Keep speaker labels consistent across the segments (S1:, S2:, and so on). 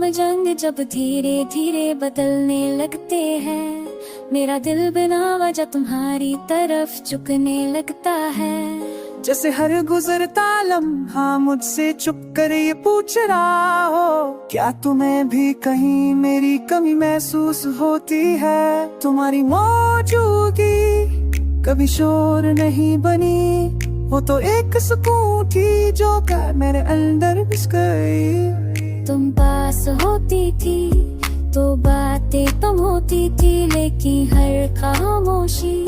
S1: हम जंग जब धीरे धीरे बदलने लगते हैं, मेरा दिल बिना वजह तुम्हारी तरफ झुकने लगता है।
S2: जैसे हर गुजरता लम्हा मुझसे चुप कर ये पूछ रहा हो, क्या तुम्हें भी कहीं मेरी कमी महसूस होती है। तुम्हारी मौजूदगी कभी शोर नहीं बनी, वो तो एक सुकून थी जो कर मेरे अंदर घुस गई।
S1: तुम पास होती थी तो बातें तुम होती थी, लेकिन हर खामोशी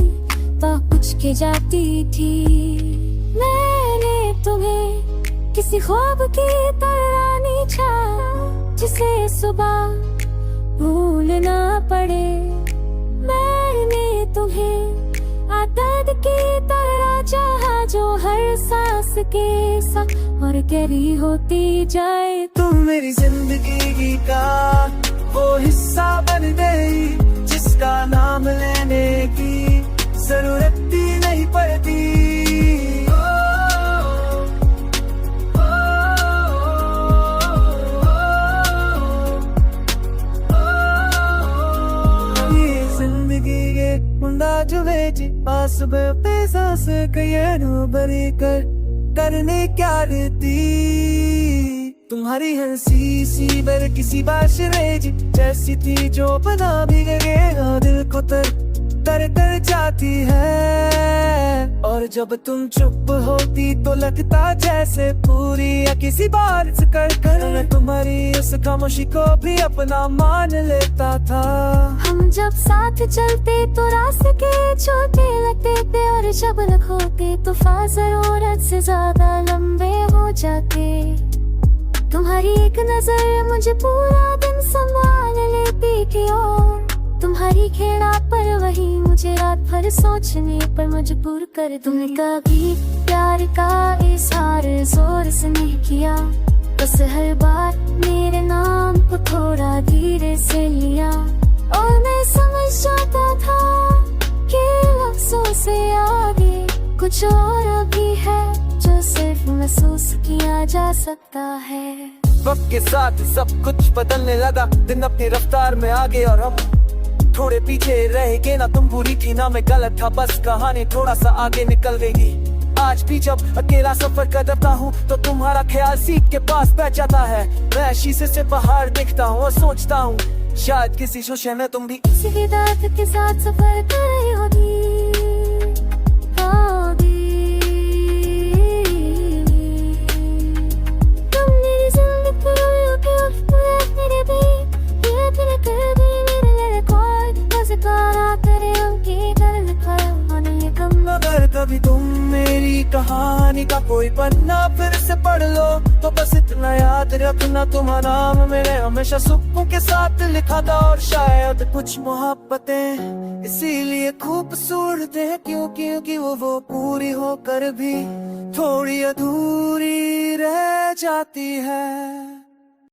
S1: पूछ के जाती थी। मैंने तुम्हें किसी ख्वाब की तरह नीचा, जिसे सुबह भूलना पड़े। मैंने तुम्हें आदत की तरह चाहा, जो हर सांस के साथ और गहरी होती जाए।
S2: तुम मेरी जिंदगी का वो हिस्सा बन गई, जिसका नाम लेने की जरूरत ही नहीं पड़ती। ये जिंदगी के मुंडा जुए जी पास पे सांस कहीं बरी करने क्या रहती। तुम्हारी हंसी सी बर किसी बाशरे जी जैसी थी, जो बना भी गए दिल को तर जाती है। और जब तुम चुप होती तो लगता जैसे पूरी या किसी बार कर मैं तुम्हारी उस खामोशी को भी अपना मान लेता था।
S1: हम जब साथ चलते तो रास्ते के छोटे लगते थे, और जब रखोते तो जरूरत से ज्यादा लंबे हो जाते। तुम्हारी एक नजर मुझे पूरा दिन संभाल लेती थी, और तुम्हारी खेड़ा पर वही मुझे रात भर सोचने पर मजबूर कर। तुमने कभी प्यार का इजहार जोर से नहीं किया, बस हर बार मेरे नाम को थोड़ा धीरे से लिया। और मैं समझ जाता था कि लफ्जों से आगे कुछ और भी है, जो सिर्फ महसूस किया जा सकता है।
S2: वक्त के साथ सब कुछ बदलने लगा, दिन अपनी रफ्तार में आगे और हम थोड़े पीछे रह गए। ना तुम बुरी थी ना मैं गलत था, बस कहानी थोड़ा सा आगे निकल गई। आज भी जब अकेला सफर करता हूँ तो तुम्हारा ख्याल सीट के पास बैठ जाता है। मैं शीशे से बाहर देखता हूँ और सोचता हूँ, शायद किसी शोशे में तुम भी
S1: किसी हिदायत के साथ सफर कर रही होगी। तुम मेरी जिंदगी मेरे भी अपने कर भी मेरे रिकॉर्ड करे उनकी कर लिखा होने कम।
S2: अगर कभी तुम मेरी कहानी का कोई पन्ना फिर से पढ़ लो, तो बस इतना याद रखना, तुम्हारा नाम मेरे हमेशा सुखों के साथ लिखा था। और शायद कुछ मोहब्बतें इसीलिए खूबसूरत है, क्योंकि वो पूरी होकर भी थोड़ी अधूरी रह जाती है।